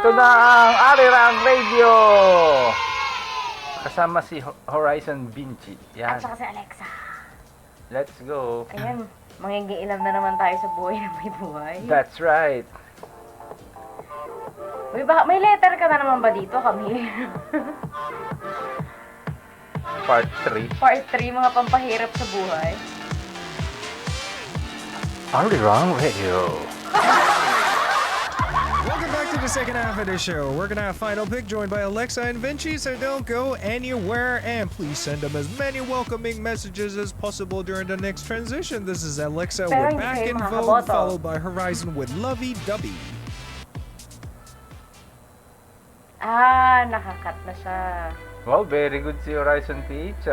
Ito na ang Arirang Radio. Kasama si Horizon VINCI. Yan. At saka si Alexa. Let's go. Ayan, mangingiilam na naman tayo sa buhay na may buhay. That's right. Uy, baka may letter ka na naman ba dito, kami? Part 3. Part 3, mga pampahirap sa buhay. Arirang Radio. Welcome back to the second half of the show. We're gonna have Final Pick joined by Alexa and VINCI, so don't go anywhere and please send them as many welcoming messages as possible during the next transition. This is Alexa with Back in Vogue, followed by Horizon with Lovey Dovey. Ah, nakakat na siya. Wow, very good si Horizon PH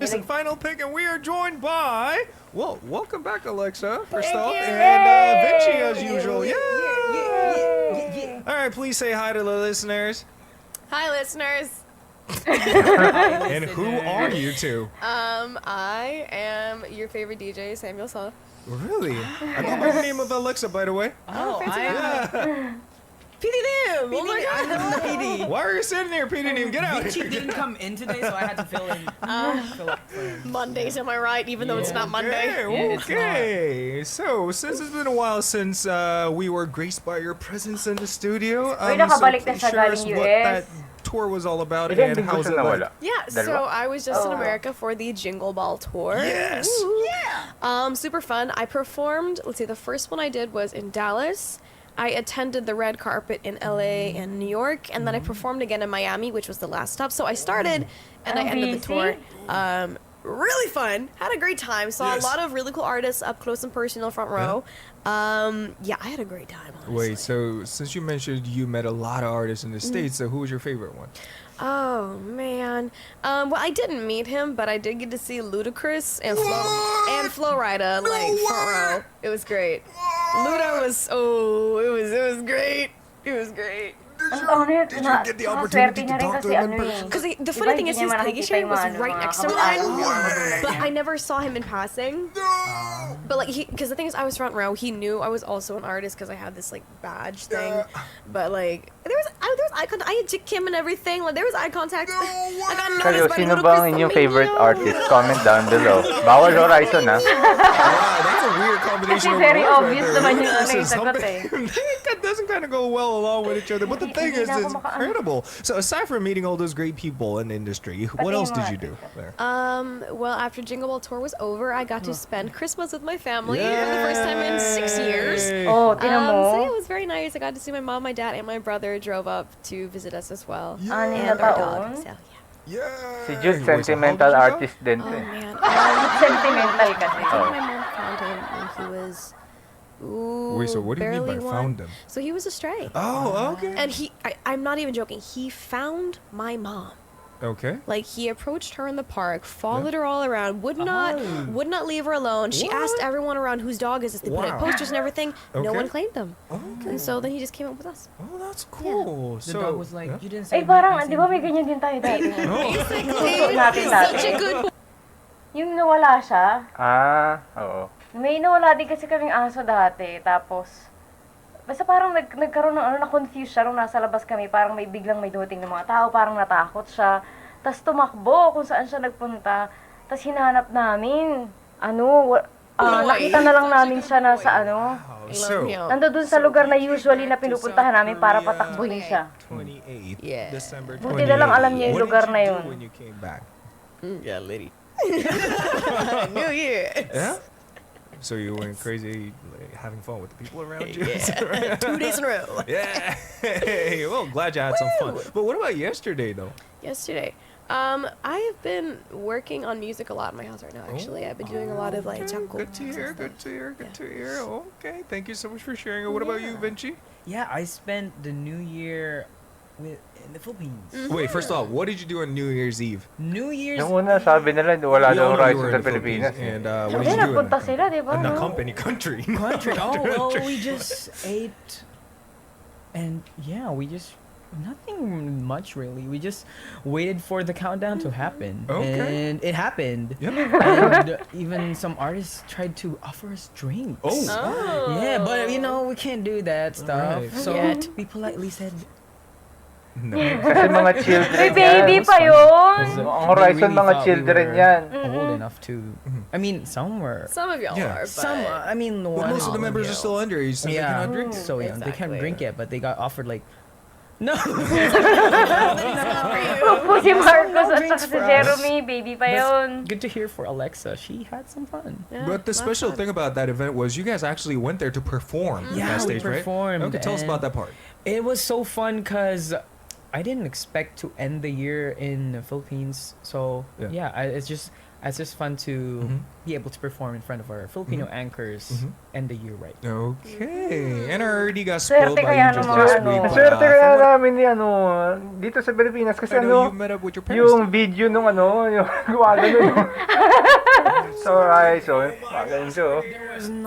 Listen, Final Pick, and we are joined by, well, welcome back, Alexa, first off, and VINCI as usual. Yeah. All right, please say hi to the listeners. Hi, listeners. And who are you two? I am your favorite DJ, Samuel Saw. Really? I go by the name of Alexa, by the way. Oh, Yeah. PD Nim! Oh my I'm god! the PD. Why are you sitting here, Peter? Get out VINCI here. didn't come in today, so I had to fill in. Fill up for him. Mondays, am I right? Even though it's not Monday. Okay, It's okay. So, since it's been a while since we were graced by your presence in the studio, Uy, nakabalik na please siya share us galing what US. that tour was all about Ilan and din how's gusto it nawala? like. Yeah, so Dalawa? I was just in Oh. America for the Jingle Ball tour. Yes! Woo. Super fun. I performed, let's see, the first one I did was in Dallas. I attended the red carpet in LA and New York, and then I performed again in Miami, which was the last stop. So I started and I ended the tour. Really fun. Had a great time. Saw Yes. a lot of really cool artists up close and personal, front row. Yeah, I had a great time. Honestly. Wait, so since you mentioned you met a lot of artists in the States, so who was your favorite one? Oh man. Well, I didn't meet him, but I did get to see Ludacris and Flo Rida like front row. It was great. Luda was it was great. It was great. Did you get the opportunity to talk to him in person? Because the funny thing is, his Peggy chair was right next to mine, but I never saw him in passing. But like because the thing is, I was front row. He knew I was also an artist because I had this like badge thing. But like there was eye contact. I had Kim and everything. Like there was eye contact. I got Kayo, noticed by sino Ludacris bang inyong favorite artist? Comment down below. Bawal Horizon Wow, that's a weird combination Kasi of very words obvious right there. naman yung Ludacris ano yung and sagot something- That doesn't kind of go well along with each other. But the thing is, it's incredible. So aside from meeting all those great people in the industry, what else did you do there? Well, after Jingle Ball tour was over, I got to spend Christmas with my family for the first time in 6 years. Yay. Oh, tinan mo. So yeah, it was very nice. I got to see my mom, my dad, and my brother drove up to visit us as well. Ano And na our taon? dog. So, yeah. Yeah. Si Jude, Wait, so how sentimental old did you go? artist din. Oh to eh. man. Sentimental kasi. I think my mom found him when he was. Ooh, Wait, so what do you mean by barely found one. him? So he was a stray. Oh, okay. And I'm not even joking. He found my mom. Okay. Like he approached her in the park, followed her all around, would not leave her alone. She asked What? everyone around whose dog is this. They put Wow. up posters and everything. No Okay. one claimed them. Okay. And so then he just came up with us. Oh, that's cool. The dog was like, you didn't say. Eh, parang, di ba may ganyan din tayo dati? Oh. Susuot natin dati. Such a good. Yung nawala siya, Oo. may nawala din kasi kaming aso dati. Tapos, basta parang nagkaroon ng na-confuse siya nung nasa labas kami. Parang biglang may dumating ng mga tao, parang natakot siya. Tapos tumakbo kung saan siya nagpunta. Tapos hinanap namin. Nakita na lang namin siya na sa So, nandoon sa lugar na usually na pinupuntahan namin para patakbuhin siya. 28th Yeah. December 28th. Buti na lang alam niya yung What lugar did na you do yun. when you came back? Yeah, lady. New Year. Yeah? So you went crazy, like, having fun with the people around you? Yeah. 2 days in a row. Yeah. Hey, well, glad you had some fun. But what about yesterday, though? Yesterday. I have been working on music a lot in my house right now, actually. I've been doing a lot of like Okay, jackal good to songs hear, and good stuff. to hear, good to hear. Okay, thank you so much for sharing. What about you, VINCI? Yeah, I spent the New Year in the Philippines. Wait, first off, what did you do on New Year's Eve? New Year's. Yung una, sabi nila, wala We daw all know you Horizon were sa in the Pilipinas. Philippines, And what Hindi, did you do? nagpunta sila, di ba? In a no? company country. Country. Oh well, we just ate, and yeah, we just Nothing much really. We just waited for the countdown to happen, Okay. and it happened. Yep. And even some artists tried to offer us drinks. Oh. Yeah, but we can't do that stuff. Right. So Yet. we politely said, No. Kasi mga children May baby yan. pa yun. Ang Horizon, really mga thought children we were yan. old enough to. I mean, some were. Some of y'all Yeah. are, but Some. I mean, Well, most of the members are still underage, so they Yeah, cannot drink. so young. They can't Exactly. drink it, but they got offered like. No. Po si Marcos at saka si for us. Jeremy, baby pa yun. Good to hear for Alexa. She had some fun. Yeah, But the not special bad. thing about that event was you guys actually went there to perform Yeah, on that we stage, right? performed, Okay, tell us and- about that part. It was so fun because I didn't expect to end the year in the Philippines. So Yeah. it's just fun to Mhm. be able to perform in front of our Filipino anchors Mhm. end the year right. Okay. And I already got Swerte spoiled by kaya you just ng mga last ano. week. but, Swerte from kaya what namin ni dito sa Pilipinas kasi I know you met up with your parents. yung video nung yung gumagano so Horizon, magaling siya.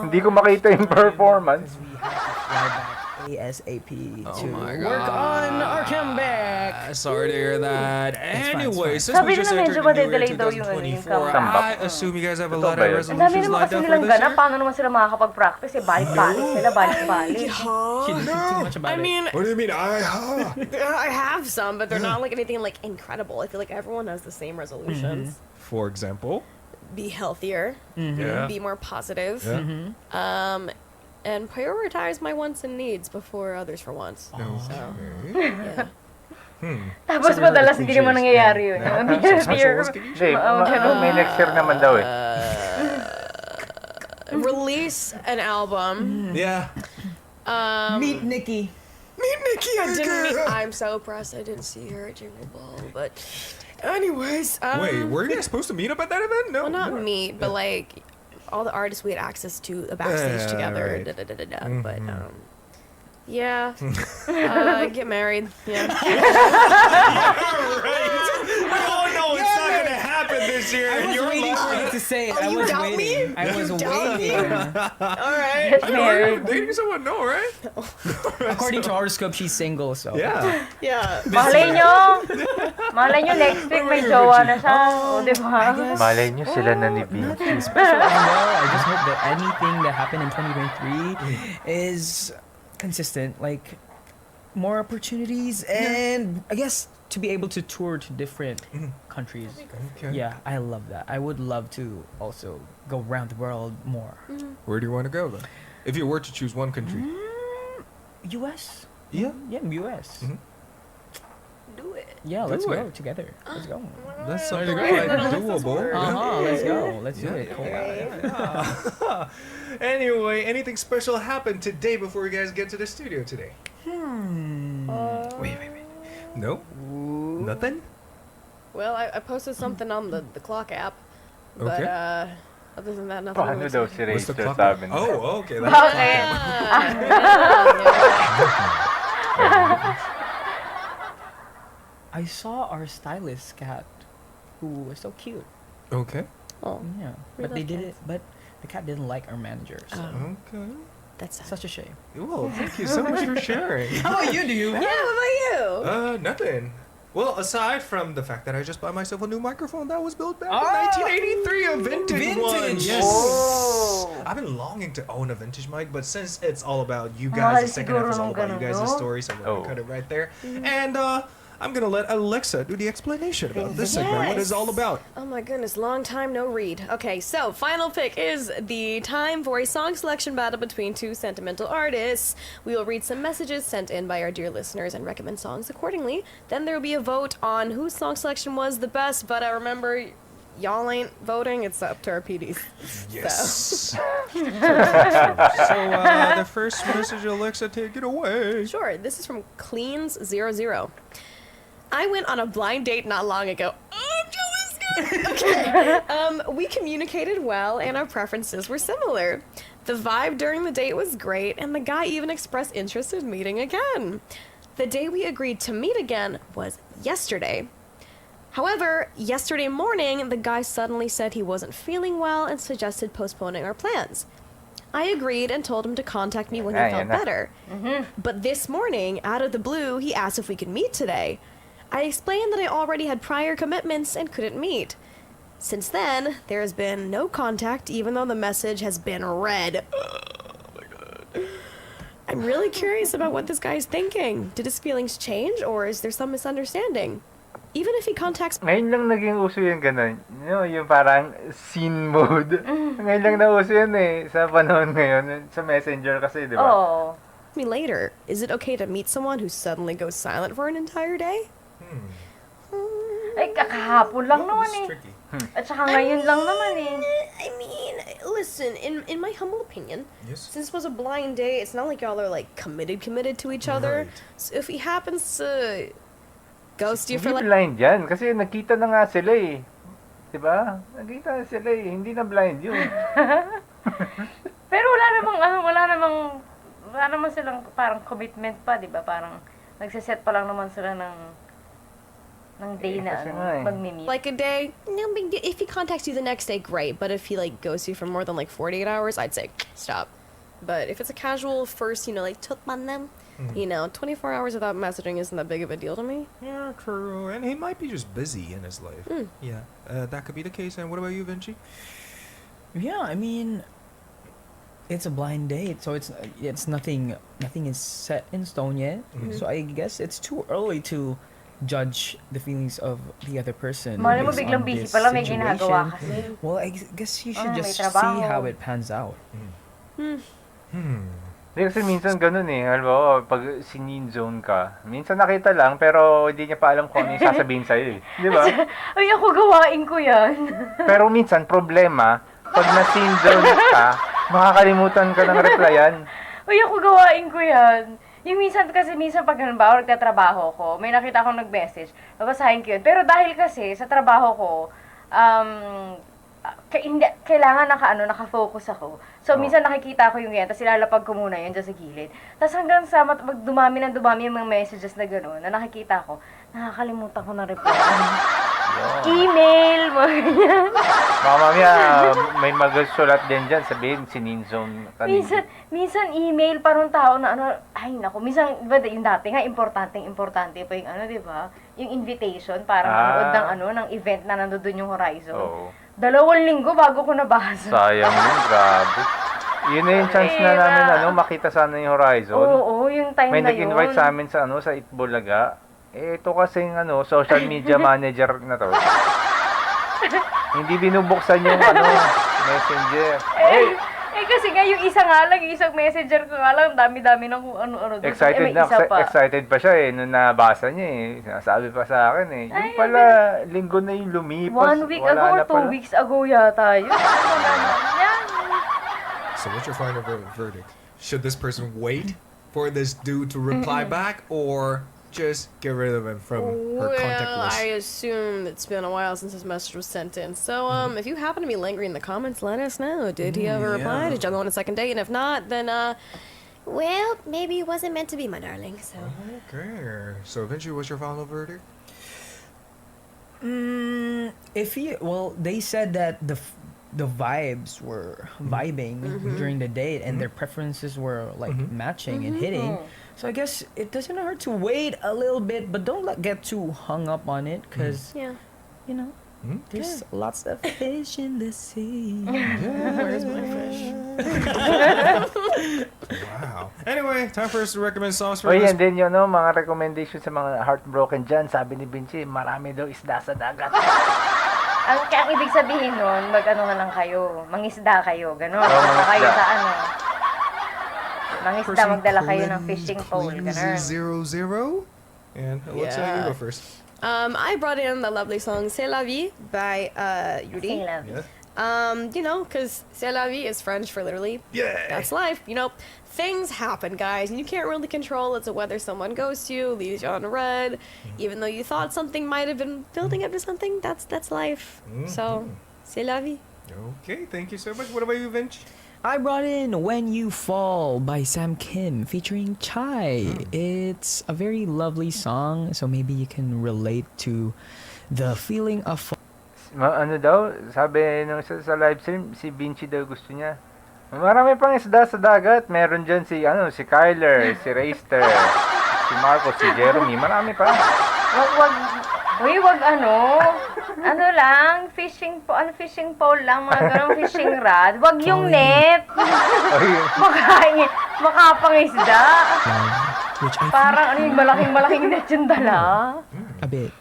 Hindi ko makita yung performance. We had to fly back ASAP to my work God. on our comeback. Sorry to hear that. fine, Anyway, it's since Sabi we just nila medyo entered the new madedelay year daw yung 2024, comeback. I assume you guys have a Totoo lot ba of yun? Ang dami resolutions naman lined kasi up for nilang this ganap. year? Paano naman sila makakapag-practice? Balik-balik sila, balik-balik. She didn't think too much about I it. mean, What do you mean? I have some, but they're not like anything like incredible. I feel like everyone has the same resolutions. For example? Be healthier, Yeah. be more positive, Yeah. and prioritize my wants and needs before others for once. So, yeah. Tapos madalas hindi naman nangyayari yun. Ang year. Hindi, may next year naman daw eh. Release an album. Yeah. Meet Nikki. I'm so impressed I didn't see her at Jingle Ball, but anyways, Wait, were you guys supposed to meet up at that event? No. well, not no. meet, but like all the artists we had access to a backstage Yeah, together. right. But yeah, get married. Yeah, Oh no, it's not gonna happen this year. I was waiting for you to say it. I you was doubt me? waiting. I was doubt me? waiting. all right. Get Are you married. dating someone? No, right? According to horoscope, she's single. So Yeah. Yeah, Malay nyo next week may jowa na siya. O, di ba? Malay nyo sila na ni Vinci. Nothing special. I just hope that anything that happened in 2023 is consistent. Like more opportunities and I guess to be able to tour to different countries. Okay. Yeah, I love that. I would love to also go around the world more. Where do you want to go then? If you were to choose one country. US? Yeah. Yeah, US. Mhm. do it. Yeah, Do let's it. go together. Let's go. That's something quite doable. Let's go. Let's do it. Cool. Anyway, anything special happened today before you guys get to the studio today? Wait. No? Nothing? Well, I posted something on the clock app, but Okay. other than that, nothing. Paano really daw exciting. si What's the Rachel clock? sabi niya? Oh, okay. Okay. I saw our stylist cat, who was so cute. Okay. Oh, Yeah, We but they love did cats. it. But the cat didn't like our manager. So Okay. that's sad. such a shame. Well, thank you so much for sharing. How about you? Do you? Yeah, what about you? Nothing. Well, aside from the fact that I just bought myself a new microphone that was built back in Ah! 1983, a vintage one. Vintage. Yes. Oh. I've been longing to own a vintage mic, but since it's all about you Mahal guys, the second half is all siguro about you nung guys' ganun, no? story, so we're Oh. gonna cut it right there. And I'm gonna let Alexa do the explanation about this segment. What it's all about. Oh my goodness, long time no read. Okay, so final pick is the time for a song selection battle between two sentimental artists. We will read some messages sent in by our dear listeners and recommend songs accordingly. Then there will be a vote on whose song selection was the best, but remember, y'all ain't voting, it's up to our PDs. Yes. So the first message, Alexa, take it away. Sure, this is from Cleans00. I went on a blind date not long ago. Oh, I'm jealous. Okay. We communicated well and our preferences were similar. The vibe during the date was great and the guy even expressed interest in meeting again. The day we agreed to meet again was yesterday. However, yesterday morning, the guy suddenly said he wasn't feeling well and suggested postponing our plans. I agreed and told him to contact me when he felt better. But this morning, out of the blue, he asked if we could meet today. I explained that I already had prior commitments and couldn't meet. Since then, there has been no contact, even though the message has been read. Oh my god. I'm really curious about what this guy's thinking. Did his feelings change, or is there some misunderstanding? Even if he contacts... Ngayon lang naging uso yung ganun. Yung parang scene mode. Ngayon lang nauso yun sa panahon ngayon. Sa Messenger kasi, di ba? Oo. me later, is it okay to meet someone who suddenly goes silent for an entire day? Ay, kakahapon lang naman eh. Tricky. At saka ngayon lang naman eh. I mean, listen, in my humble opinion, Yes. since it was a blind date, it's not like y'all are like committed to each other. Right. So if he happens to ghost you Hindi for like blind yan. Kasi nakita na nga sila eh. Diba? Nakita na sila eh. Hindi na blind yun. Pero wala namang silang parang commitment pa, di ba? Parang nagsiset pa lang naman sila ng day na kasi nga eh. magmi-meet. like a day, no big deal. If he contacts you the next day, great. But if he like ghosts you for more than like 48 hours, I'd say stop. But if it's a casual first, like tutman them, 24 hours without messaging isn't that big of a deal to me. Yeah, true. And he might be just busy in his life. Yeah, that could be the case. And what about you, Vinci? Yeah, I mean, it's a blind date, so it's nothing is set in stone yet. So I guess it's too early to judge the feelings of the other person. Malay mo based biglang on busy this pala, may ginagawa situation. kasi. Well, I guess you should May just see trabaho. how it pans out. Hindi kasi minsan ganun eh. Halimbawa, pag sinin zone ka, minsan nakita lang pero hindi niya pa alam kung ano yung sasabihin sa'yo eh. Di ba? Ay, ako gawain ko yan. Pero minsan, problema, pag na-sin zone ka, makakalimutan ka ng replyan. Ay, ako gawain ko yan. Yung minsan pag halimbawa nagtatrabaho ko, may nakita akong nag-message, babasahin ko yun. Pero dahil kasi sa trabaho ko, kailangan naka-focus ako. So, minsan nakikita ko yung yan, tapos ilalapag ko muna yun dyan sa gilid. Tapos hanggang sa dumami yung mga messages na gano'n, na nakikita ko, nakakalimutan ko na reply. Email, mga ganyan. Baka mamaya, may magsulat din dyan, sabihin, sinin zone kanina. Minsan email parang tao na ay nako, minsan, diba, yung dati nga, importante pa yung di ba? Yung invitation, parang manood ng event na nandoon yung Horizon. Oo. 2 linggo bago ko nabasa. Sayang yun, grabe. Yun na yung chance na namin, makita sana yung Horizon. Oo, yung time May na yun. nag-invite sa amin sa Itbulaga. Ito kasing social media manager na to. Hindi binubuksan yung messenger. Kasi nga yung isang messenger ko nga lang, dami-dami ng kung ano-ano. Excited pa siya nung nabasa niya Sinasabi pa sa akin Yung pala, linggo na yung lumipas. 1 week ago or 2 weeks ago yata yun. So what's your final verdict? Should this person wait for this dude to reply back, or just get rid of him from her contact Well, list? I assume it's been a while since this message was sent in. So, if you happen to be lingering in the comments, let us know. Did he ever reply? Did y'all go on a second date? And if not, then, well, maybe it wasn't meant to be, my darling. So. Okay. So, Vinci, what's your final verdict? They said that the vibes were vibing during the date, and their preferences were like matching and hitting. So I guess it doesn't hurt to wait a little bit, but don't get too hung up on it, because there's lots of fish in the sea. Where's my fish? Wow. Anyway, time for us to recommend songs for O this. yan din yun, mga recommendation sa mga heartbroken dyan. Sabi ni Vinci, marami daw isda sa dagat. Ang ibig sabihin nun, na lang kayo, mangisda kayo, gano'n. Oo, Magdala mangisda. kayo sa mangisda, magdala kayo ng fishing pole, gano'n. 0-0. And Alexa, you go first. I brought in the lovely song C'est la vie by Yuri. Yeah. Because C'est la vie is French for literally, Yeah. that's life. Things happen, guys, and you can't really control it. So whether someone ghosts you, leaves you on red, even though you thought something might have been building up to something, that's life. So, C'est la vie. Okay, thank you so much. What about you, Vinci? I brought in When You Fall by Sam Kim featuring Chai. It's a very lovely song, so maybe you can relate to the feeling of Ano daw, sabi nung sa live stream, si Vinci daw gusto niya. Marami pang isda sa dagat. Meron dyan si Kyler, si Rayster, si Marcos, si Jeremy. Marami pa. Wag ano lang, fishing pole lang, mga ganong fishing rod. Wag yung net. Makapang isda. Which I Parang yung malaking net yung dala. think a bit.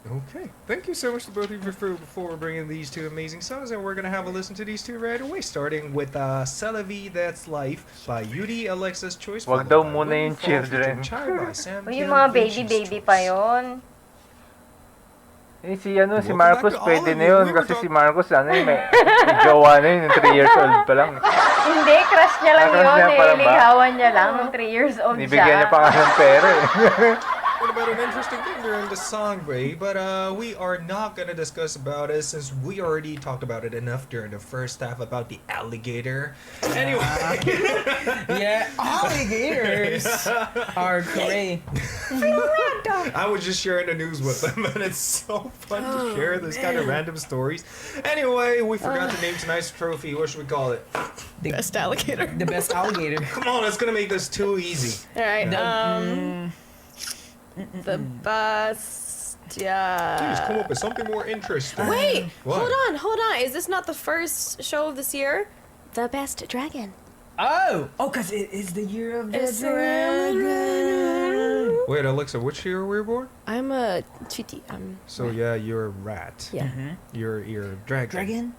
Okay. Thank you so much to both of you for bringing these two amazing songs, and we're gonna have a listen to these two right away, starting with C'est la vie, That's Life by Yudi, Alexa's Choice. Wag followed daw by muna When yung You Fall children. featuring Child by Sam Uy, Kim, yung mga Vinci's baby Choice. pa yon. Si Welcome Marcos back to pwede all of na you. yun We were kasi si talking- Marcos may jowa na yun, 3 years old pa lang. Hindi, crush niya lang Crush yun. niya pa lang ba? Ligawan niya lang nung 3 years old Nibigyan niya siya. pa nga ng pera eh. What about an interesting thing during the song break, but we are not gonna discuss about it since we already talked about it enough during the first half about the alligator. Anyway, Yeah, alligators are great. I was just sharing the news with them, and it's so fun to share this kind of random stories. Anyway, we forgot to name tonight's trophy. What should we call it? The Best alligator. The best alligator. Come on, it's gonna make this too easy. All right. The, The best. Please come up with something more interesting. Wait, What? hold on. Is this not the first show of this year? The best dragon. because it is the year of the It's the dragon. Wait, Alexa, which year were you born? I'm a chiti. So yeah, you're a rat. Yeah. You're dragon. Dragon?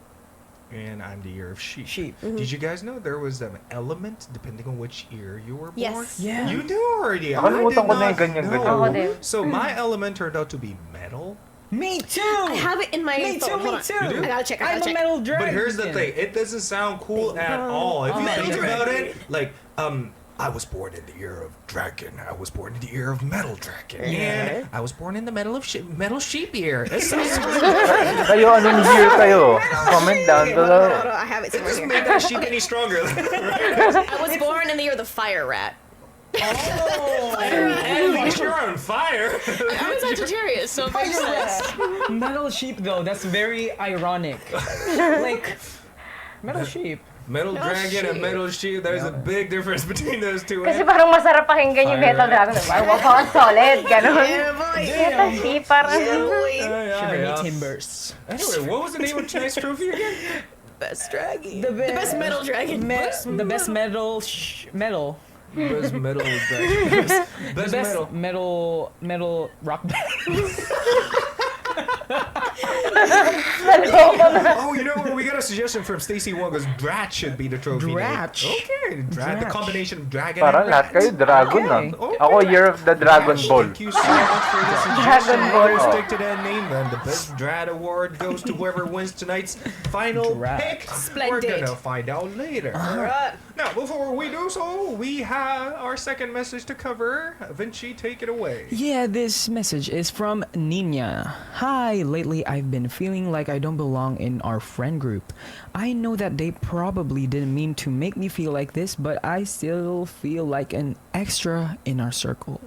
And I'm the ear of sheep. Sheep. Did you guys know there was an element depending on which ear you were born? Yes. Yeah. You knew already. I Nakalimutan did ko na yung not ganyan-ganyan. know. Ako din. So my element turned out to be metal. Me too. I have it in my Me too. phone. Me Hold on. too. You do? I gotta check. I'm a metal dragon. But here's the thing, it doesn't sound cool at all. If you Metal think about dragon. it, like, I was born in the year of dragon. I was born in the year of metal dragon. Yeah. And I was born in the metal sheep year. It sounds Kayo, anong year kayo? Comment down below. Hold on, I have it It doesn't somewhere make that sheep any stronger. here. I was born in the year of the fire rat. And you're on fire. I'm a Sagittarius, so it makes sense. Metal sheep though, that's very ironic. Like metal sheep. Metal dragon and metal sheep, there's a big difference between those two. Kasi parang masarap pakinggan yung Metal Dragon. Parang solid, gano'n. boy. Metal Sheep, parang... Shivering timbers. Anyway, what was the name of tonight's trophy again? Best dragon. The The best metal dragon. The best metal metal. Best metal dragon. Best The metal. best metal rock band. Oh, you know what? We got a suggestion from Stacy Wong because Drat should be the trophy. name. Dratch. Okay, Drat. The Dratch. combination of dragon Parang and lahat rat. kayo dragon na. Okay. Ako, year of the Dragon Dratch, Ball. Thank you so much for the suggestion. Ball. We'll stick to that name then. The best Drat award goes to whoever wins tonight's final Drat. pick. Splendid. We're gonna find out later. Alright. Now, before we do so, we have our second message to cover. Vinci, take it away. Yeah, this message is from Nina. Hi, lately I've been feeling like I don't belong in our friend group. I know that they probably didn't mean to make me feel like this, but I still feel like an extra in our circle.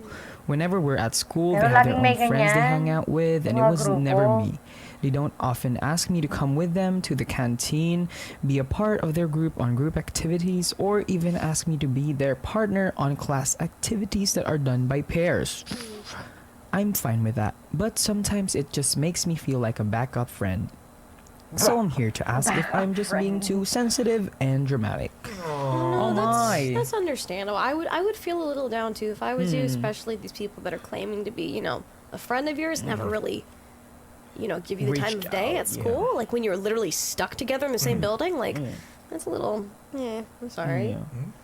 Whenever we're at school, they Pero have their laging own may friends they ganyan. hang out with, and it Mga was grupo. never me. They don't often ask me to come with them to the canteen, be a part of their group on group activities, or even ask me to be their partner on class activities that are done by pairs. I'm fine with that, but sometimes it just makes me feel like a backup friend. So I'm here to ask if I'm just being too sensitive and dramatic. No, my. that's understandable. I would feel a little down too if I was you, especially these people that are claiming to be, a friend of yours, never really, give you the time Reached of day out, at school. Like when you're literally stuck together in the same building. Like that's a little. Yeah, I'm sorry. Yeah.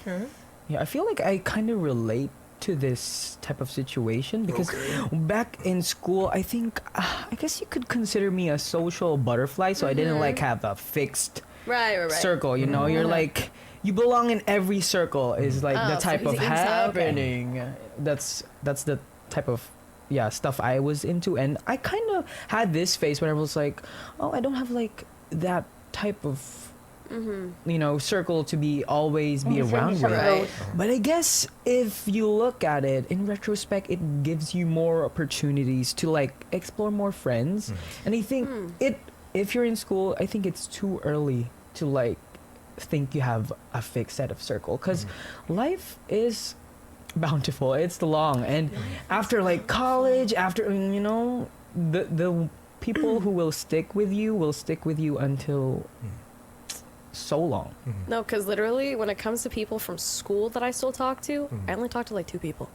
Okay. Yeah, I feel like I kind of relate to this type of situation because back in school, I think I guess you could consider me a social butterfly. So I didn't like have a fixed Right. circle. You know, you're like you belong in every circle. Is like the Oh, so type he's of inside, okay. happening. That's the type of stuff I was into, and I kind of had this phase when I was like, oh, I don't have like that type of circle to be always be Hindi siya around with. Right. But I guess if you look at it in retrospect, it gives you more opportunities to like explore more friends. And I think if you're in school, I think it's too early to like think you have a fixed set of circle, because life is bountiful. It's long, and after like college, after the people who will stick with you until so long. No, because literally, when it comes to people from school that I still talk to, I only talk to like 2 people.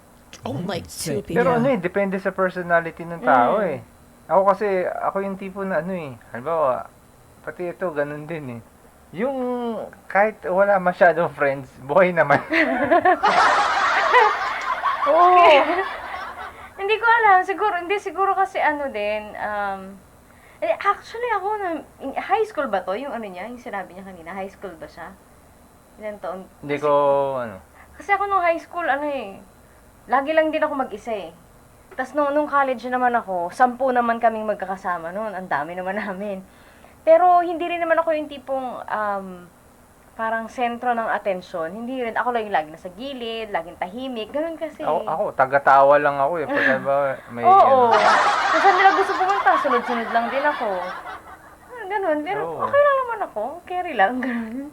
Oh, Like 2 same. people. Pero depende sa personality ng tao eh. Ako yung tipo na halimbawa, pati ito, ganun din eh. Yung kahit wala masyadong friends, buhay naman. Oo. Hindi ko alam. Siguro kasi din, actually ako, high school ba to? Yung yung sinabi niya kanina, high school ba siya? Ilan taon? Hindi ko, Kasi ako nung high school, lagi lang din ako mag-isa eh. Tapos nung college naman ako, 10 naman kaming magkakasama noon. Ang dami naman namin. Pero hindi rin naman ako yung tipong parang sentro ng atensyon. Hindi rin. Ako lang yung lagi nasa gilid, laging tahimik. Ganun kasi. ako taga-tawa lang ako eh. Pag may, Oo. Kung saan nila gusto pumunta, sunod-sunod lang din ako. Ganun. Pero Oo. okay lang naman ako. Carry lang. Ganun.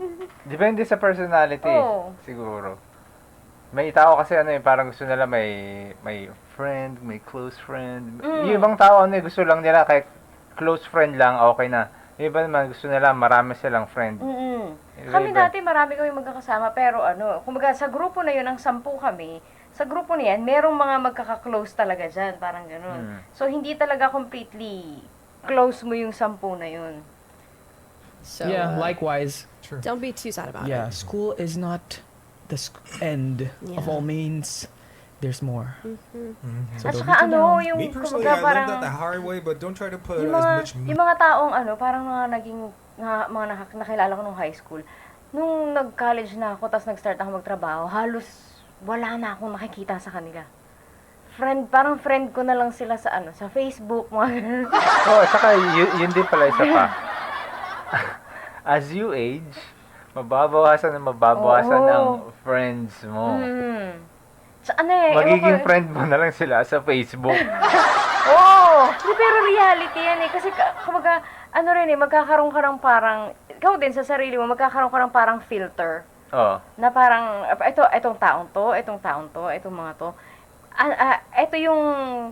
Depende sa personality, Oo. siguro. May tao kasi parang gusto nila may friend, may close friend. Yung ibang tao gusto lang nila kahit close friend lang, okay na. Yung iba naman gusto nila marami silang friend. Kami dati marami kami magkakasama, pero kumbaga sa grupo na yun, ang 10 kami, sa grupo na yan, merong mga magkaka-close talaga dyan, parang ganun. So, hindi talaga completely close mo yung 10 na yun. So, Yeah, likewise. True. don't be too sad about Yeah, it. school is not the end of all means. There's more. So At don't saka be too down. yung Me personally, kumbaga I learned parang that the hard way, but don't try to put yung as mga, much yung mga taong parang mga naging nakilala ko nung high school. Nung nag-college na ako, tapos nag-start ako magtrabaho, halos wala na akong nakikita sa kanila. Parang friend ko na lang sila sa sa Facebook, mga ganun. Saka yun din pala isa pa. As you age, mababawasan ang friends mo. So, ewan Magiging ko, friend mo na lang sila sa Facebook. pero reality yan eh. Kasi, kumbaga, magkakaroon ka ng parang, ikaw din sa sarili mo, magkakaroon ka ng parang filter. Oh. Na parang, itong taong to, itong mga to. Ito yung,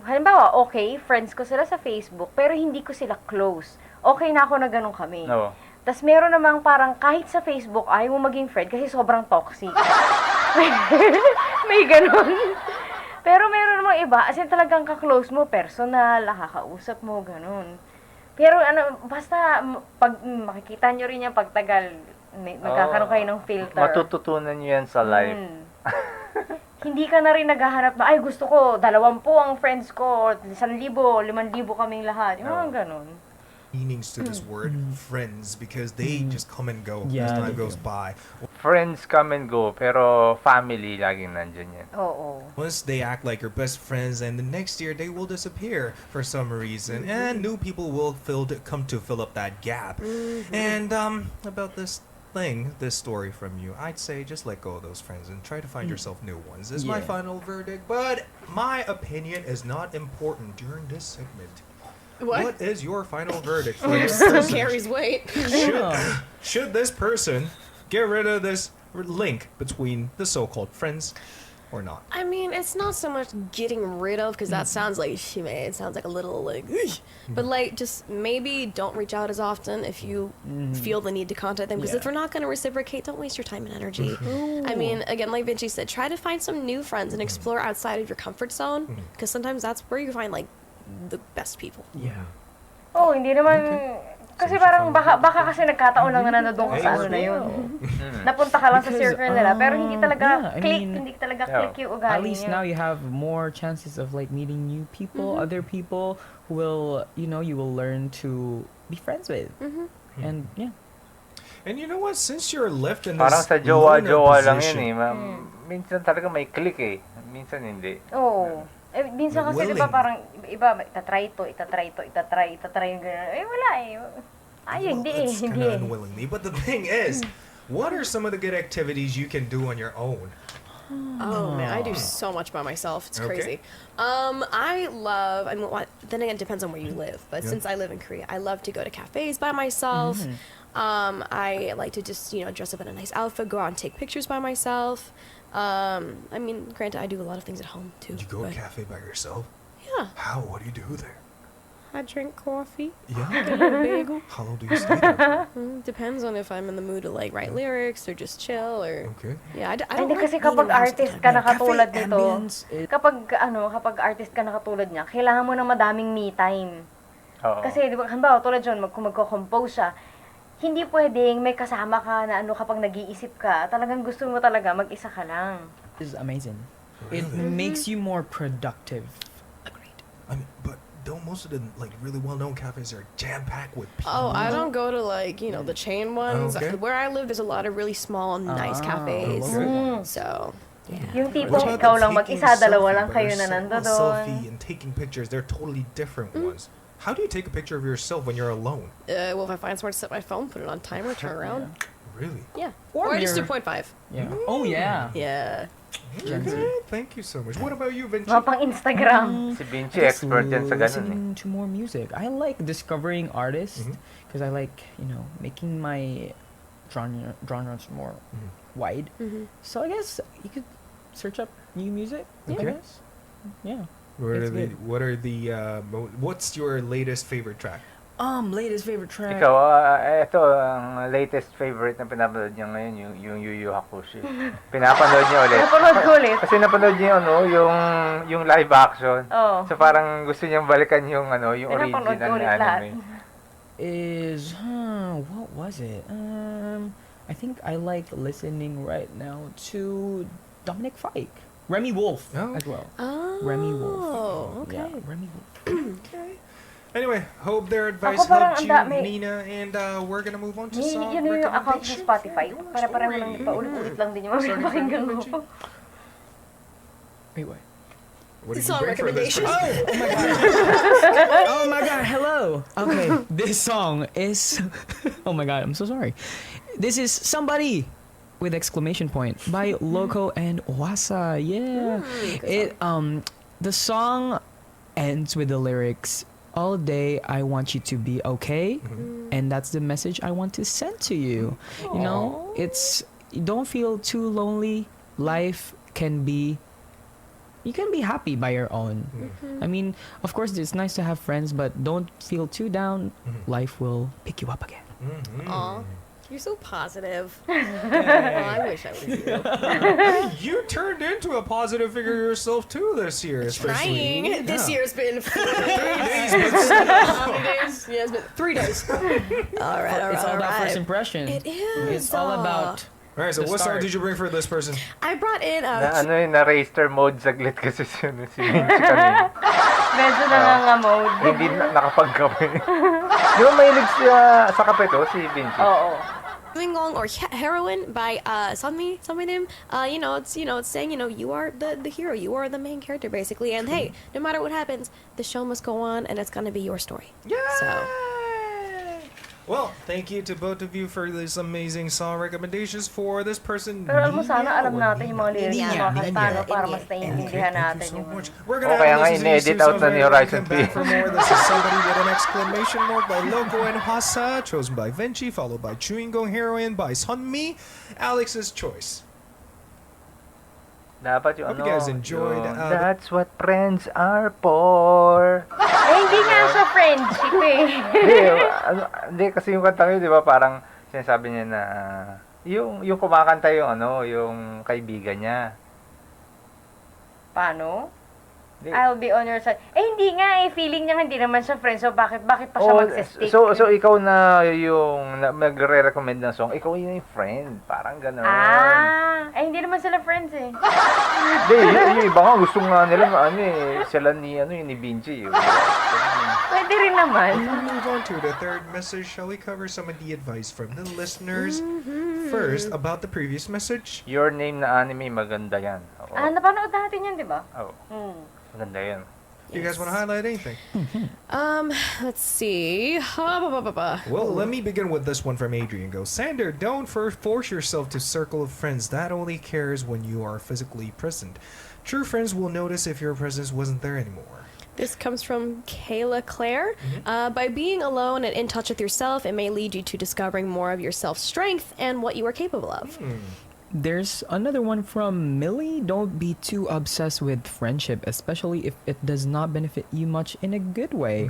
halimbawa, okay, friends ko sila sa Facebook, pero hindi ko sila close. Okay na ako na ganun kami. No. Tapos meron namang parang kahit sa Facebook, ayaw mo maging friend kasi sobrang toxic. May ganun. Pero meron namang iba, as in talagang ka-close mo, personal, nakakausap mo, ganun. Pero basta pag makikita nyo rin yan pagtagal, magkakaroon kayo ng filter. Matututunan nyo yan sa life. Hindi ka na rin naghahanap na, ay gusto ko, 20 ang friends ko, 1,000, 5,000 kaming lahat. Yung mga ganun. meanings to this word friends because they just come and go Yeah, as time they goes do. by. Friends come and go, pero family laging nandyan yan. Oo. Once they act like your best friends, and the next year they will disappear for some reason, and new people will come to fill up that gap. And about this story from you, I'd say just let go of those friends and try to find yourself new ones. This is my Yeah. final verdict, but my opinion is not important during this segment. What is your final verdict for this Still person? carries weight. Should this person get rid of this link between the so-called friends or not? I mean, it's not so much getting rid of, because that sounds like it sounds like a little like, but like just maybe don't reach out as often if you feel the need to contact them, because if Yeah. they're not going to reciprocate, don't waste your time and energy. I mean, again, like Vinci said, try to find some new friends and explore outside of your comfort zone, because sometimes that's where you find like the best people. Yeah. Oh, hindi naman, kasi parang baka kasi nagkataon lang na nandun ka sa ano na yun. Napunta ka lang sa Because, circle nila, pero hindi talaga yeah, I click, mean, hindi talaga yeah. click yung ugali At least niyo. now you have more chances of like meeting new people, other people who will, you will learn to be friends with. And yeah. And you know what? Since you're left in this Parang sa loner jowa-jowa lang yun position- eh. Minsan talaga may click eh. Minsan hindi. Oo. Minsan But kasi di willing. ba parang iba, itatry yung gano'n. Wala eh. Hindi eh, It's hindi kinda eh. unwillingly. But the thing is, what are some of the good activities you can do on your own? Oh man, I do so much by myself. It's Okay. crazy. Then again, it depends on where you live. But since I live in Korea, I love to go to cafes by myself. I like to just, dress up in a nice outfit, go out and take pictures by myself. I mean, granted, I do a lot of things at home too. You go to a cafe by yourself? Yeah. How? What do you do there? I drink coffee. Yeah. Get a little bagel. How long do you stay there? Depends on if I'm in the mood to write lyrics or just chill or. Okay. Yeah, I don't. Hindi like kasi being kapag in the house all the artist time. ka na katulad Cafe nito, ambience, kapag artist ka na katulad niya, kailangan mo ng madaming me time. Oo. Kasi, di ba, halimbawa, tulad yun, kung magko-compose siya, hindi pwedeng may kasama ka na kapag nag-iisip ka, talagang gusto mo talaga mag-isa ka lang. is amazing. It Really? makes you more productive. Agreed. I mean, but don't most of the really well-known cafes are jam-packed with people? Oh, I don't go to the chain ones. Okay. Where I live, there's a lot of really small, nice cafes. okay. So, yeah. Yung What tipong about ikaw the lang taking mag-isa, dalawa selfie lang by kayo na yourself? nando Well, selfie doon. and taking pictures, they're totally different ones. How do you take a picture of yourself when you're alone? Well, if I find somewhere to set my phone, put it on timer, turn around. Really? Yeah. Or Or just mirror. 2.5. Yeah. Oh yeah. Yeah. Gen Z. Okay, thank you so much. What about you, Vinci? Mga pang Instagram. Si Vinci, Just expert yan sa ganun eh. listening to more music. I like discovering artists Mhm. because I like making my genres more Mhm. wide. Mm-hmm. So I guess you could search up new music. I Okay. guess. Yeah. What It's are the what's your latest favorite track? Latest favorite track. Ikaw, ito, ang latest favorite na pinapanood niya ngayon, yung Yu Yu Hakusho. Pinapanood niya ulit. Napanood ko ulit. Kasi napanood niya yung live action. Oo. So parang gusto niyang balikan yung Pinapanood original ko ulit na lahat. anime. Is what was it? I think I like listening right now to Dominic Fike, Remy Wolf Oh. as well. Oh. Remy Wolf. Okay. Yeah, Remy Wolf. Okay. Anyway, hope their advice Ako parang helped you, ang dami. Nina, and we're gonna move on to Yun song yung account sa recommendation. Spotify. Para Para lang paulit-ulit lang din yung mga pinapakinggan ko. Wait, what? What did you Song bring for this recommendation. person? Oh my god! Oh my god! Hello. Okay, this song is. Oh my god! I'm so sorry. This is "Somebody" with exclamation point by Loco and Wasa. Yeah. The song ends with the lyrics. All day I want you to be okay, and that's the message I want to send to you. You know, you don't feel too lonely. Life can be. You can be happy by your own. I mean, of course, it's nice to have friends, but don't feel too down. Life will pick you up again. Aw. You're so positive. Oh, I wish I was you. You turned into a positive figure yourself too this year, especially. Trying. This Yeah. year's been 4 days. How many days? Yeah, it's been 3 days. All right, all right, It's all all about first right. impression. It is. It's all about. All right, so The what song start. did you bring for this person? I brought in Na na-raster mode saglit kasi si Vinci kanina. Medyo nanganga-mode. Hindi nakapagkape. Di ba mahilig siya sa kape to, si Vinci? Oo. Swingong or Heroine by Sunmi Nim. It's saying you are the hero, you are the main character basically, and hey, no matter what happens, the show must go on, and it's gonna be your story. So Well, thank you to both of you for these amazing song recommendations for this person. Pero alam mo, sana alam Nina. natin yung mga lyrics ng mga kanta, no? Para mas naiintindihan natin Thank you so yung... much. We're gonna Okay, nga listen to these in-edit two out songs na ni right when we Horizon come back P. for more. This is Somebody with an Exclamation Mark by Loco and Hasa, chosen by Vinci, followed by Chewing Gum Heroine by Sunmi, Alex's choice. Dapat yung Hope you guys enjoyed, That's what friends are for. Hindi nga siya friendship eh. Hindi kasi yung kanta yun, di ba, parang sinasabi niya na yung kumakanta yung kaibigan niya. Paano? Di- I'll be on your side. Hindi nga eh. Feeling niya hindi naman siya friend. So, bakit pa siya magsistick? so ikaw na yung magre-recommend ng song, ikaw yung friend. Parang gano'n. Hindi naman sila friends eh. Hindi, yung iba nga gusto nga nila sila ni Vinci. Pwede rin naman. Before we move on to the third message, shall we cover some of the advice from the listeners? First, about the previous message. Your Name na anime, maganda yan. Oo. Napanood natin yan, di ba? Oo. Maganda yan. Do you guys want to highlight anything? let's see. Well, let me begin with this one from Adrian. Goes, Sander, don't force yourself to circle of friends that only cares when you are physically present. True friends will notice if your presence wasn't there anymore. This comes from Kayla Claire. By being alone and in touch with yourself, it may lead you to discovering more of your self-strength and what you are capable of. There's another one from Millie. Don't be too obsessed with friendship, especially if it does not benefit you much in a good way.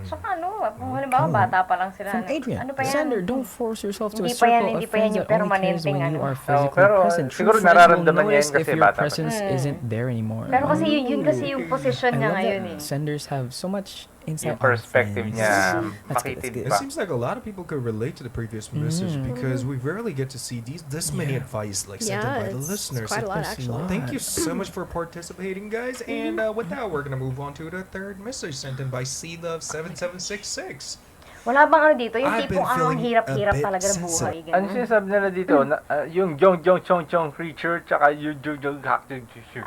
Saka kung halimbawa bata pa lang sila. From Adrian. Ano pa yan? Sander, don't force yourself to Hindi a pa yan, circle hindi of pa yan friends yung that only cares permanenteng when you ano. are physically pero present. True siguro friends will nararamdaman niya notice yan if kasi your bata pa presence isn't there anymore. Pero kasi yun kasi yung position I niya love ngayon that eh. Senders have so much insight Yung perspective on friends. niya, That's good, that's makitid good. It pa. seems like a lot of people could relate to the previous message because we rarely get to see this many advice like sent in by the it's listeners. quite a lot, It's a actually. lot. Thank you so much for participating, guys. And with that, we're gonna move on to the third message sent in by CLove7766. Wala bang ano dito? Yung I've tipong been ang feeling hirap-hirap a bit talaga ng buhay. sensitive. Ano Ganun. sinasabi nila dito? Yung Jong Jong Chong Chong creature, tsaka yung Jong Jong Hak Jong Jong.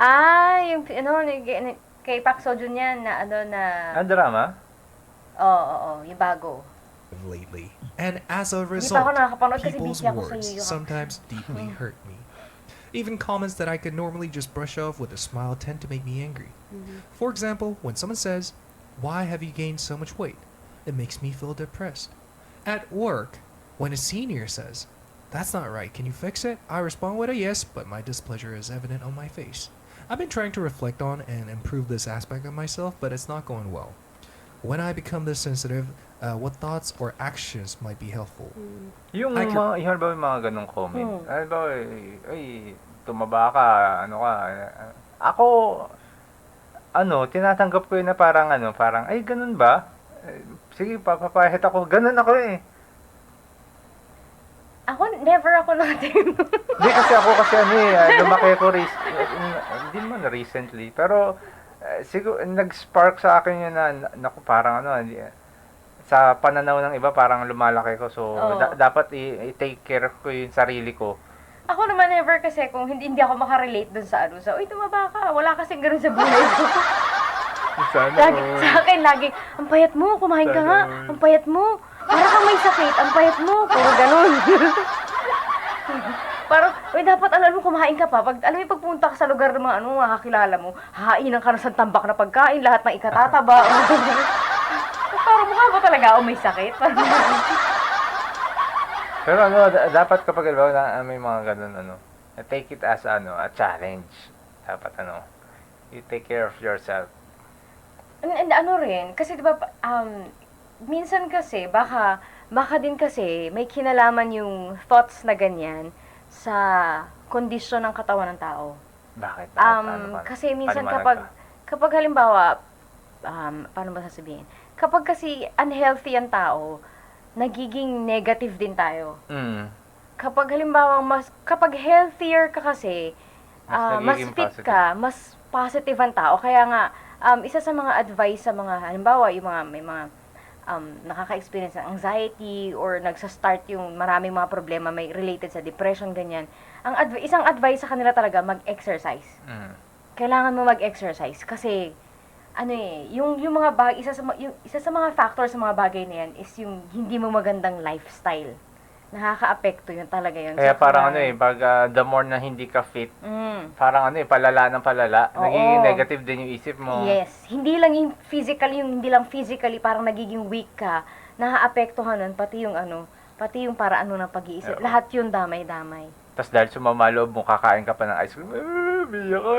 Yung ano, kay Pak Sojun yan na ano na... Ang drama? Oo, yung bago. Lately. And as a Hindi pa ako result, nakakapanood kasi people's busy ako sa words iyo. sometimes deeply hurt me. Even comments that I could normally just brush off with a smile tend to make me angry. For example, when someone says, "Why have you gained so much weight?" It makes me feel depressed. At work, when a senior says, "That's not right, can you fix it?" I respond with a yes, but my displeasure is evident on my face. I've been trying to reflect on and improve this aspect of myself, but it's not going well. When I become this sensitive, what thoughts or actions might be helpful? Yung I mga, yung halimbawa yung mga ganong comment. Halimbawa, ay, tumaba ka, ano ka. Ako, tinatanggap ko yun na parang, ay, ganun ba? Sige, papapahit ako. Ganun ako eh. Never ako natin. Hindi kasi ako lumaki ako hindi man recently, pero siguro nag-spark sa akin yun na naku, parang sa pananaw ng iba parang lumalaki ko, so dapat i-take care ko yung sarili ko. Ako naman never kasi kung hindi ako makarelate dun sa uy, tumaba ka. Wala kasing ganun sa buhay ko. Lagi, sa akin, ang payat mo, kumain ka nga. Ang payat mo. Para kang may sakit, ang payat mo. Puro ganun. Parang, dapat alam mo, kumain ka pa. Pagpunta ka sa lugar ng mga makakilala mo, hahainan ka na sa tambak na pagkain, lahat ng ikatataba. Parang mukha ba talaga may sakit? Pero dapat kapag may mga ganun, take it as a challenge. Dapat you take care of yourself. And rin, kasi diba, minsan kasi, baka din kasi, may kinalaman yung thoughts na ganyan sa kondisyon ng katawan ng tao. Bakit? Kasi minsan Paliwanag kapag halimbawa, paano ba sasabihin? Kapag kasi unhealthy ang tao, nagiging negative din tayo. Kapag halimbawa, kapag healthier ka kasi, mas fit positive ka, mas positive ang tao. Kaya nga, isa sa mga advice sa mga, halimbawa, yung may mga nakaka-experience ng anxiety or nagsa-start yung maraming mga problema may related sa depression, ganyan. Isang advice sa kanila talaga, mag-exercise. Kailangan mo mag-exercise kasi yung mga isa sa mga factors sa mga bagay na yan is yung hindi mo magandang lifestyle. Nakaka-apekto yun talaga yun. Kaya parang pag the more na hindi ka fit, parang palala ng palala, nagiging negative din yung isip mo. Yes. Hindi lang physically, parang nagiging weak ka, nakaka-apektuhan nun, pati yung paraan mo ng pag-iisip. Lahat yun damay-damay. Tapos dahil sumama loob mo, kakain ka pa ng ice cream. Biyak ka.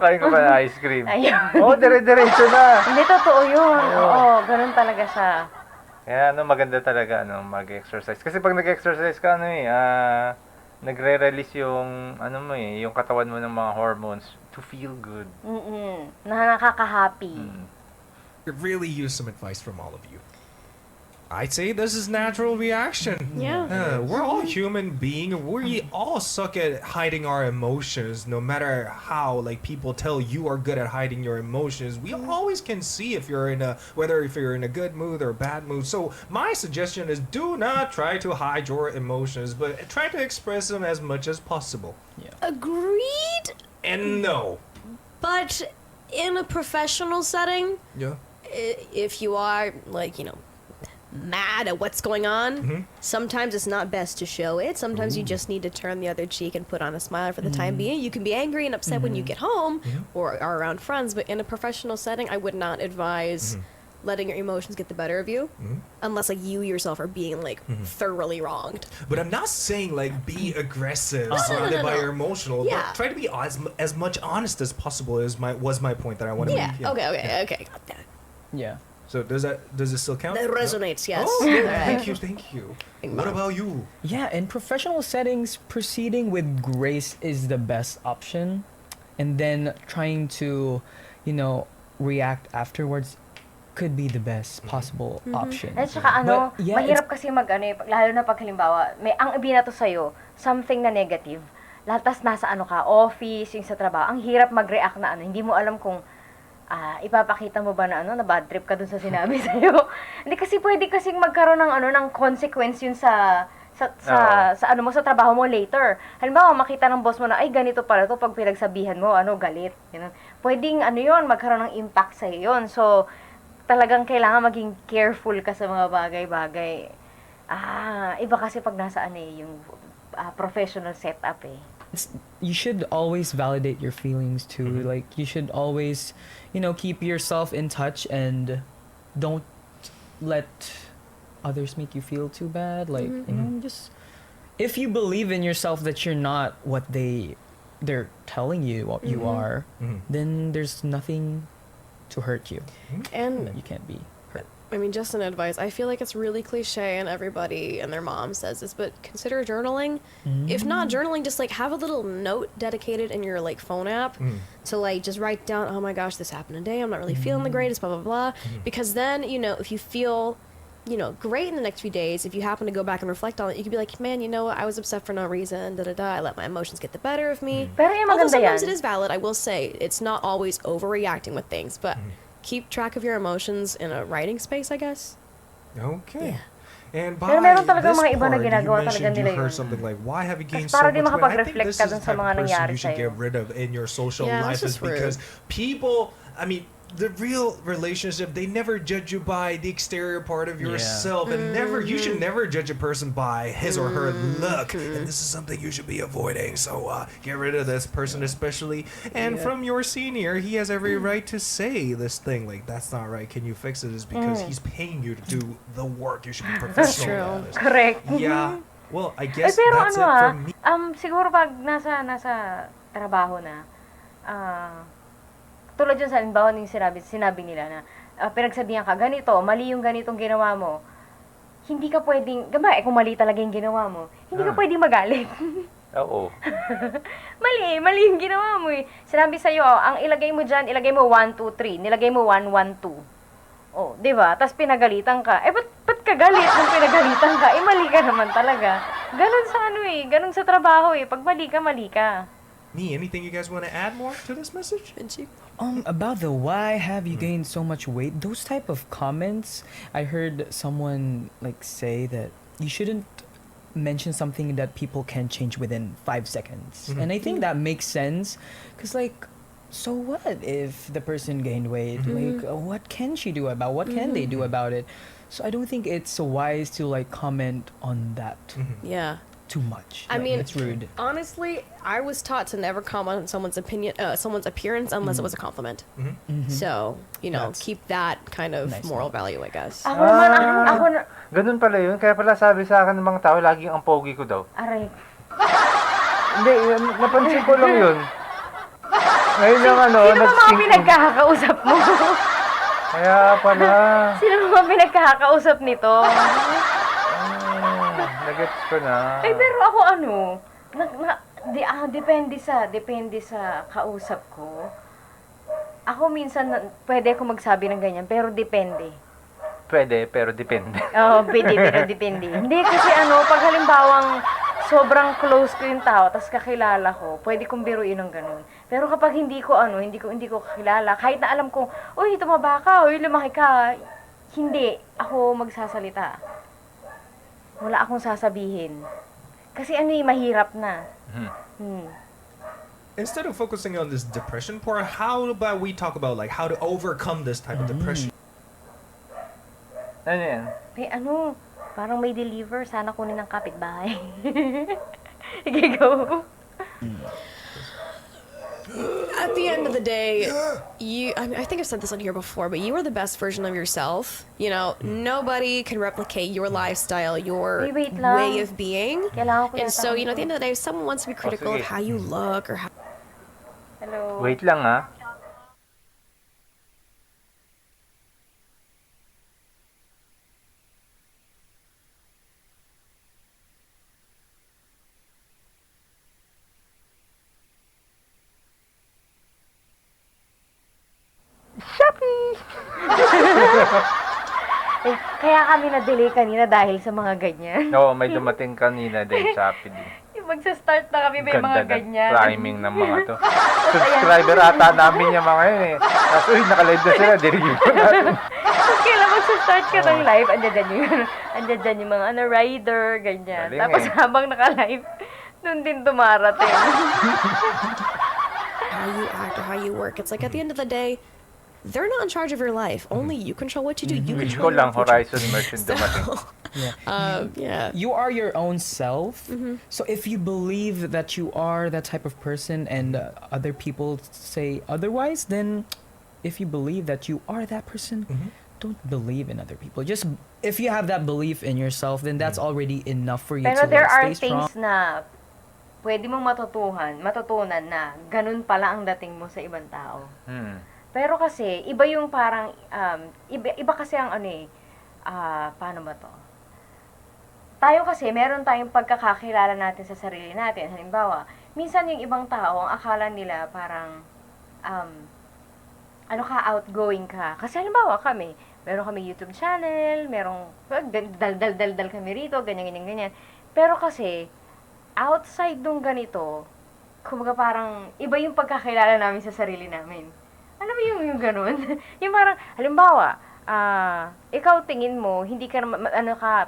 Kakain ka pa ng ice cream. Ayun. Dire-diretso na. Hindi, totoo yun. Oo, ganun talaga siya. Kaya maganda talaga mag-exercise. Kasi pag nag-exercise ka nagre-release yung yung katawan mo ng mga hormones to feel good. Nakaka-happy. Could really use some advice from all of you. I'd say this is natural reaction. Yeah. We're all human beings. We all suck at hiding our emotions. No matter how people tell you are good at hiding your emotions, we always can see if you're in a good mood or a bad mood. So my suggestion is do not try to hide your emotions, but try to express them as much as possible. Agreed. And no. But in a professional setting, Yeah. if you are mad at what's going on, sometimes it's not best to show it. Sometimes you just need to turn the other cheek and put on a smile for the time being. You can be angry and upset when you get home or are around friends, but in a professional setting, I would not advise letting your emotions get the better of you unless like you yourself are being like thoroughly wronged. But I'm not saying like be aggressive surrounded by your emotional, Yeah. but try to be as much honest as possible was my point that I want to Yeah. make. Okay. Got that. Yeah. So does it still count? That resonates. Yes. Oh, yeah, Alright. thank you. Thank What you. about you? Yeah, in professional settings, proceeding with grace is the best option. And then trying to, react afterwards could be the best possible option. At saka But, yeah, mahirap kasi lalo na pag halimbawa, ang ibinato sa'yo, something na negative, latas nasa ka, office, yung sa trabaho, ang hirap mag-react na hindi mo alam kung ipapakita mo ba na na bad trip ka dun sa sinabi sa'yo. Hindi kasi pwede kasing magkaroon ng consequence yun sa mo sa trabaho mo later. Halimbawa, makita ng boss mo na ay ganito pala to pag pinagsabihan mo, galit. Ganun. Pwedeng yun, magkaroon ng impact sa yun. So, talagang kailangan maging careful ka sa mga bagay-bagay. Iba kasi pag nasa yung professional setup You should always validate your feelings too. Like, you should always, keep yourself in touch and don't let others make you feel too bad. Like, just if you believe in yourself that you're not what they're telling you what you are, then there's nothing to hurt you. And You can't be hurt. I mean, just an advice. I feel like it's really cliche and everybody and their mom says this, but consider journaling. If not journaling, just like have a little note dedicated in your like phone app to like just write down, oh my gosh, this happened today. I'm not really feeling the greatest, blah, blah, blah. Because then, if you feel, great in the next few days, if you happen to go back and reflect on it, you could be like, man, I was upset for no reason, I let my emotions get the better of me. Pero yung Although maganda sometimes yan. it is valid, I will say, it's not always overreacting with things, but keep track of your emotions in a writing space, I guess. Okay. Yeah. And by Pero meron talaga this mga iba na part, ginagawa you talaga mentioned you nila heard yun. something like, why have you gained Tapos so para much di weight? I think makapag-reflect this ka is dun the sa type mga of person nangyari you should sa'yo. get rid of in your social Yeah, life, is that's just because rude. people, the real relationship, they never judge you by the exterior part of yourself, and you should never judge a person by his or her look, and this is something you should be avoiding. So get rid of this person especially, and from your senior, he has every right to say this thing like, that's not right, can you fix it? Is because he's paying you to do the work. You should be professional true. about it. Correct. Yeah. Well, I guess Pero that's it from me. siguro pag nasa trabaho na, tulad yun sa halimbawa yung sinabi nila na pinagsabihan ka, ganito, mali yung ganitong ginawa mo, hindi ka pwedeng, kung mali talaga yung ginawa mo, hindi ka pwedeng magalit. Oo. mali yung ginawa mo eh. Sinabi sa'yo, ang ilagay mo dyan, ilagay mo 1, 2, 3, nilagay mo 1, 1, 2. Oh, di ba? Tapos pinagalitan ka. Ba't ka galit nung pinagalitan ka? Mali ka naman talaga. Ganun sa ganun sa trabaho Pag mali ka. Me, anything you guys want to add more to this message? VINCI? About the why have you gained so much weight, those type of comments, I heard someone like say that you shouldn't mention something that people can change within 5 seconds. And I think that makes sense, because like, so what if the person gained weight? Like, what can she do about, what can they do about it? So I don't think it's wise to like comment on that Yeah. too much. I Like, mean, it's rude. honestly, I was taught to never comment on someone's someone's appearance unless it was a compliment. So, That's- keep that kind of Nice moral one. value, I guess. Ako naman, ako na, Ganun pala yun. Kaya pala sabi sa akin ng mga tao, laging ang pogi ko daw. aray. Hindi, napansin ko lang yun. Ngayon lang Sino ba mga nag-sync. pinagkakausap mo? Kaya pala. Sino ba mga pinagkakausap nito? Nagets ko na. Pero ako depende sa kausap ko. Ako minsan, pwede ako magsabi ng ganyan, pero depende. Pwede, pero depende. Oo, pero depende. Hindi kasi pag halimbawang sobrang close ko yung tao, tas kakilala ko, pwede kong biruin ng ganun. Pero kapag hindi ko kakilala, kahit na alam kong, uy, tumaba ka, uy, lumaki ka, hindi ako magsasalita. Wala akong sasabihin. Kasi mahirap na. Instead of focusing on this depression part, how about we talk about like how to overcome this type of depression? Ano yan? May ano, parang may deliver. Sana kunin ng kapitbahay. Sige, go. At the end of the day, I think I've said this on here before, but you are the best version of yourself. You know, nobody can replicate your lifestyle, your Wait lang. way of being. Kailangan ko And yata so, you know, ito. at the end of the day, if someone wants to be critical of sige. how you look or how Hello. Wait lang ha. Eh, kaya kami na-delay kanina dahil sa mga ganyan. Oo, may dumating kanina din sa Shopee din. Yung magsa-start na kami may mga Ganda ganyan. ng timing ng mga to. Subscriber ata namin yung mga yun eh. Tapos, uy, nakalive na sila. Dirigin ko natin. Tapos kailan magsa-start ka ng live, andyan dyan yung mga rider, ganyan. Galing Tapos eh. habang naka-live, nun din dumarating. how you act or how you work. It's like at the end of the day, they're not in charge of your life. Only you control what you do. You Wish control ko your lang future. Horizon Merchant dumating. Yeah. You are your own self. So if you believe that you are that type of person and other people say otherwise, then if you believe that you are that person, don't believe in other people. Just if you have that belief in yourself, then that's already enough for you Pero to there are stay strong. things na pwede mong matutunan na ganun pala ang dating mo sa ibang tao. Pero kasi, iba yung parang, iba kasi ang ano eh, paano ba to? Tayo kasi, meron tayong pagkakakilala natin sa sarili natin. Halimbawa, minsan yung ibang tao, ang akala nila parang, outgoing ka. Kasi halimbawa kami, meron kami YouTube channel, merong, dal kami rito, ganyan. Pero kasi, outside nung ganito, kumbaga parang, iba yung pagkakilala namin sa sarili namin. Alam mo yung ganun? Yung parang, halimbawa, ikaw tingin mo, hindi ka,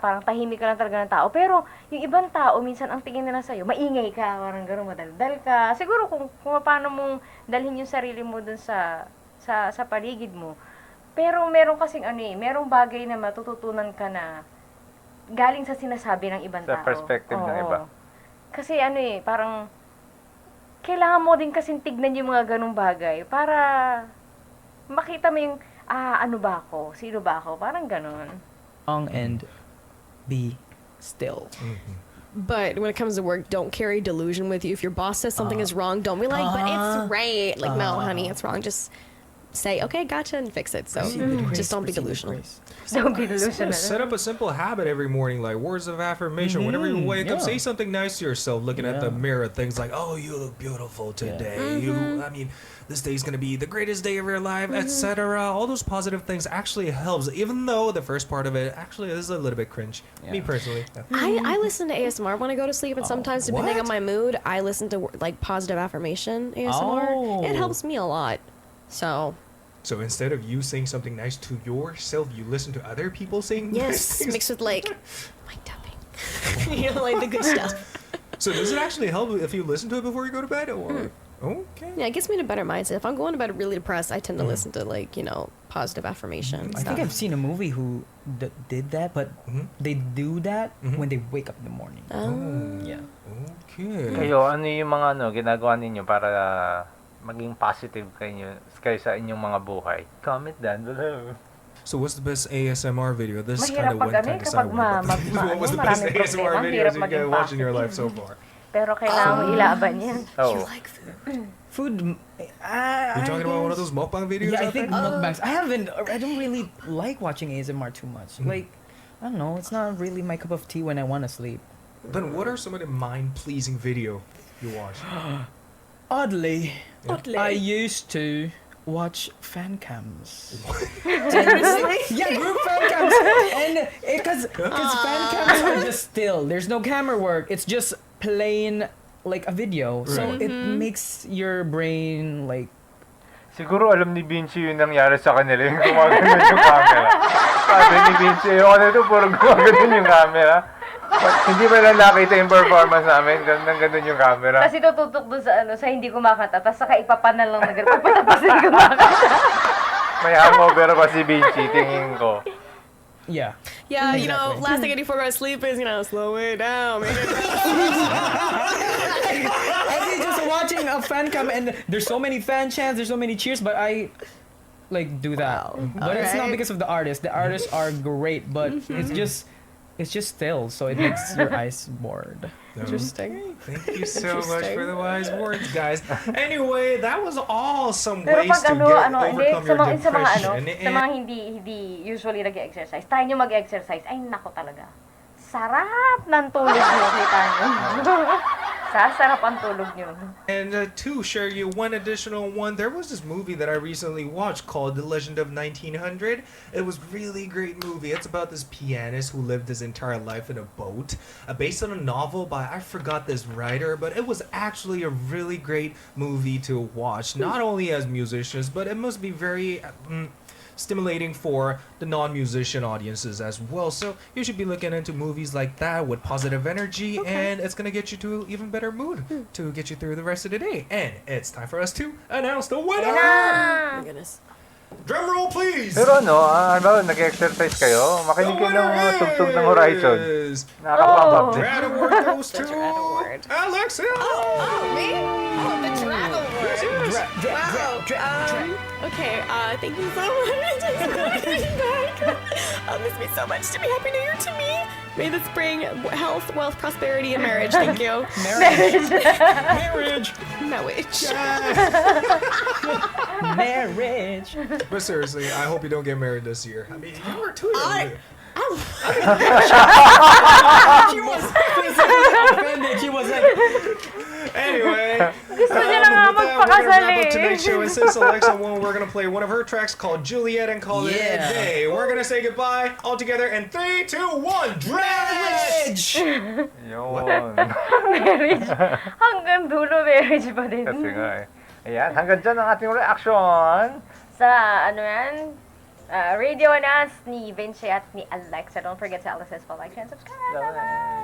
parang tahimik ka lang talaga ng tao. Pero, yung ibang tao, minsan ang tingin nila sa'yo, maingay ka, parang gano'n, madaldal ka. Siguro kung paano mong dalhin yung sarili mo dun sa paligid mo. Pero meron kasing merong bagay na matututunan ka na galing sa sinasabi ng ibang Sa tao. perspective ng Oo. iba. Kasi parang, kailangan mo din kasing tignan yung mga ganung bagay para makita mo yung, ano ba ako? Sino ba ako? Parang ganon. And be still. But when it comes to work, don't carry delusion with you. If your boss says something is wrong, don't be like, but it's right. Like, no, honey, it's wrong. Just say, okay, gotcha, and fix it. So just don't be delusional. Don't be delusional. Set up a simple habit every morning, like words of affirmation. Whenever you wake up, say something nice to yourself, looking at the mirror. Things like, oh, you look beautiful today. I mean, this day's going to be the greatest day of your life, etc. All those positive things actually helps, even though the first part of it actually is a little bit cringe. Me personally. I listen to ASMR when I go to sleep, and sometimes, depending on my mood, I listen to like positive affirmation ASMR. It helps me a lot. So instead of you saying something nice to yourself, you listen to other people saying nice Yes, things. mixed with like mic tapping. You know, like the good stuff. So does it actually help if you listen to it before you go to bed? Or okay. Yeah, it gets me in a better mindset. If I'm going to bed really depressed, I tend to listen to like, you know, positive affirmation I think I've seen a movie who did that, but they do that when they wake up in the morning. Yeah. Okay. Kayo, ano yung mga ginagawa ninyo para maging positive kayo sa inyong mga buhay? Comment down below. So what's the best ASMR video? This kind Mahirap of went kind of kapag sideways. What was the best maraming ASMR problema, videos hirap you maging guys watched in your positive. life so far? Pero kailangan mo ilaban yan. Oh. like food. Food. You talking about one of those mukbang videos? Yeah, I out think there? mukbangs. I don't really like watching ASMR too much. Like, I don't know. It's not really my cup of tea when I want to sleep. Then what are some of the mind-pleasing video you watch? Oddly, Oddly. I used to watch fan cams. Seriously? Yeah, group fan cams. And because fan cams are just still. There's no camera work. It's just plain like a video. So Right. it makes your brain like Siguro alam ni Vinci yung nangyari sa kanila, yung gumagano yung camera. Sabi ni Vinci, yung nito, puro gumagano yung camera. Hindi ba lang nakita yung performance namin? Ganun yung camera. Kasi tututok doon sa hindi kumakanta, tapos saka ipapanal lang pagpatapos na kumakanta. May hangover pa si Vinci, tingin ko. Yeah. Yeah, you know, Exactly. last thing I do for my sleep is, you know, slow it down. Make it I think just watching a fan cam and there's so many fan chants, there's so many cheers, but I like do that. But it's not Alright. because of the artists. The artists are great, but it's just still, so it makes your eyes bored. Interesting. Thank you so much for the wise words, guys. Anyway, that was all some Pero ways pag to get hindi, overcome your sa mga depression. sa mga hindi usually nag-exercise, tayo nyo mag-exercise, ay nako talaga. Sarap ng tulog nyo, kita nyo. Sasarap ang tulog nyo. And to share you one additional one, there was this movie that I recently watched called The Legend of 1900. It was really great movie. It's about this pianist who lived his entire life in a boat, based on a novel by, I forgot this writer, but it was actually a really great movie to watch. Not only as musicians, but it must be very stimulating for the non-musician audiences as well. So you should be looking into movies like that with positive energy, and it's gonna get you to an even better mood to get you through the rest of the day. And it's time for us to announce the winner. Oh my goodness. Drum roll, please. Pero nag-exercise kayo? Makinig kayo ng mga tugtog ng Horizon. Nakakapamap din. Rat award goes to Rat award. Alexia. Me? Oh, the travel word. Okay, thank you so much. This means so much to me. Happy New Year to me. May this bring health, wealth, prosperity, and marriage. Thank you. Marriage. Marriage. Marriage. But seriously, I hope you don't get married this year. I mean, you were too young. She was offended. She was like, Anyway, Gusto niya na nga with that, we're gonna magpakasal wrap up eh. tonight's show. And since Alexa won, we're gonna play one of her tracks called Juliet and call it a Yeah. day. We're gonna say goodbye all together in 3, 2, 1. Marriage! Yun. Marriage. Hanggang dulo, marriage pa din. Kasi nga eh. Ayan, hanggang dyan ang ating reaction. Sa ano yan, Radio Nas ni Vinci at ni Alexa. Don't forget to LSS for like and subscribe. Bye-bye.